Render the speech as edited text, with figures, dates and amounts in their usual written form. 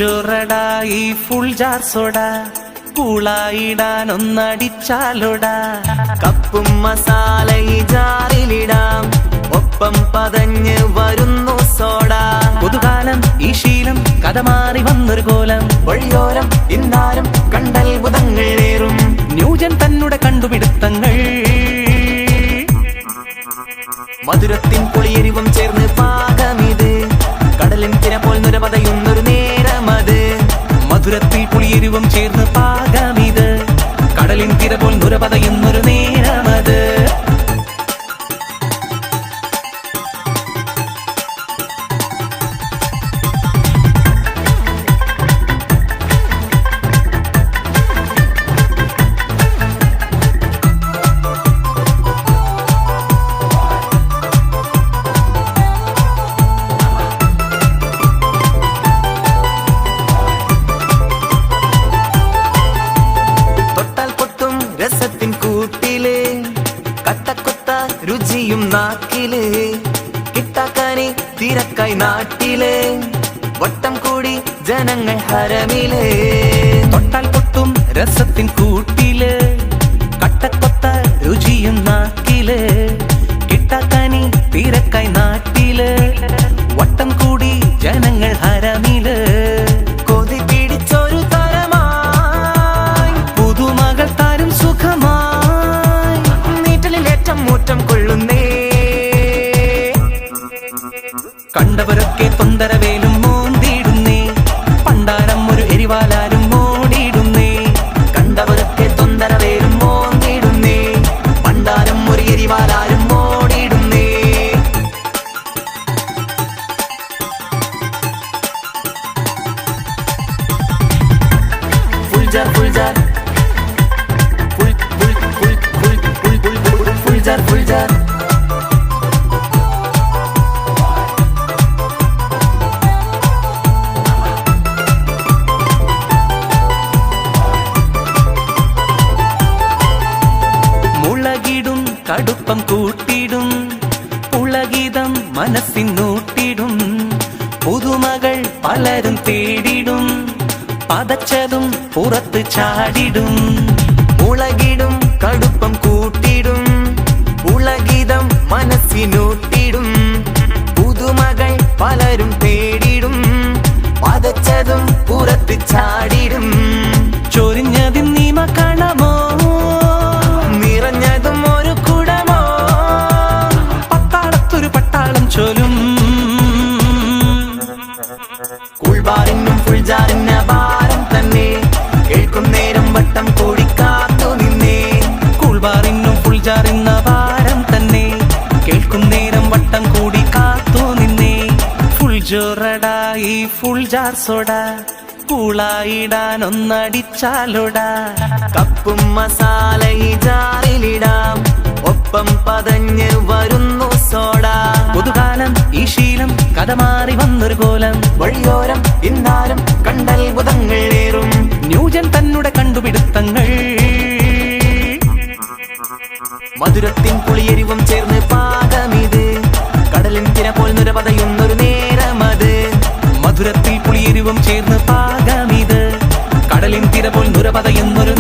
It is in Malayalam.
ജോറടാ ഈ ഫുൾ ജാർ സോഡ കൂളായിടാനൊന്നടിച്ചാലോടാ. കപ്പും മസാല ഈ ജാറിലിടാം, ഒപ്പം പതഞ്ഞ് വരുന്നു സോഡ. പുതുകാലം ഈ ശീലം കഥ മാറി വന്നൊരു കോലം, വഴിയോരം ഇന്നാരും കണ്ടത്ഭുതങ്ങളേറും. ന്യൂജൻ തന്നുടെ കണ്ടുപിടുത്തങ്ങൾ. മധുരത്തിൻ പുളിയെരിവും ചേർന്ന് പാകമിത്, കടലിൻ തിര പോൽ നുരപതയുന്നൊരു നേരമത്. മധുരത്തിൽ പുളിയെരിവും ചേർന്ന് പാകമിത്, കടലിൻ തിര പോൽ നുരപതയുന്നൊരു നേരമത്. രസത്തിൻ കൂട്ടില് കട്ടക്കൊത്ത രുചിയും നാക്കില്, കിട്ടാക്കാനി തിരക്കായി നാട്ടില്, വട്ടം കൂടി ജനങ്ങൾ ഹരമില്. തൊട്ടാൽ പൊട്ടും രസത്തിൻ കൂട്ടില്, കട്ടക്കൊത്ത രുചിയും നാക്കില്, കിട്ടാക്കാനി തിരക്കായി നാട്ടില്, വട്ടം കൂടി ജനങ്ങൾ ഹരമില്. കൊതി പിടിച്ചൊരു തരമായി പുതുമകൾ താരും സുഖമായി, നീറ്റലിലേറ്റം മൂറ്റം കൊള്ളുന്നേ. കണ്ടവരൊക്കെ തൊന്തരവേലും മോന്തിടുന്നേ, പണ്ടാരം ഒരു എരിവാലാരും ഓടിയിടുന്നേ. കണ്ടവരൊക്കെ തൊന്തരവേലും മോന്തിടുന്നേ, പണ്ടാരം ഒരു എരിവാലാരും ഓടിയിടുന്നേ. Full jar full jar full full full full full full full jar full jar. മുളകിടും കടുപ്പം കൂട്ടിടും, പുളകിതം മനസ്സിനൂട്ടിടും, പുതുമകൾ പലരും തേടിടും, പതച്ചതും പുറത്ത് ചാടിടും. മുളകിടും കടുപ്പം കൂട്ടിടും, ഉളകിതം മനസ്സിനൂട്ടിടും, പുതുമകൾ പലരും തേടിടും, പതച്ചതും പുറത്ത് ചാടിടും. ചൊരിഞ്ഞതിൻ നീമ കാണമോ, നിറഞ്ഞതും ഒരു കുടമോ, പത്താളത്തൊരു പട്ടാളം ചൊലും. കൂൾബാറിനും ഫുൾജാറിന് ഭാരം തന്നെ, കേൾക്കും നേരം വട്ടം കൂടി കാത്തു നിന്നേ. കൂൾബാറിനും ഫുൾജാറിന്ന ഭാരം തന്നെ, കേൾക്കും നേരം വട്ടം കൂടി കാത്തു നിന്നേ. ഫുൾ ജോറടാ ഈ ഫുൾ ജാർ സോഡ കൂളായിടാനൊന്നടിച്ചാലോടാ. കപ്പും മസാല ഈ ജാറിലിടാം, ഒപ്പം പതഞ്ഞ് വരുന്നു സോഡ. പുതുകാലം ഈ ശീലം കഥ മാറി വന്നൊരു കോലം, വഴിയോരം ഇന്നാരും കണ്ടത്ഭുതങ്ങളേറും. ന്യൂജൻ തന്നുടെ കണ്ടുപിടുത്തങ്ങൾ. മധുരത്തിൻ പുളിയെരിവും ചേർന്ന് പാകമിത്, കടലിൻ തിര പോൽ നുരപതയുന്നൊരു നേരമത്. മധുരത്തിൽ പുളിയെരിവും ചേർന്ന് പാകമിത്, കടലിൻ തിര പോൽ നുരപതയുന്നൊരു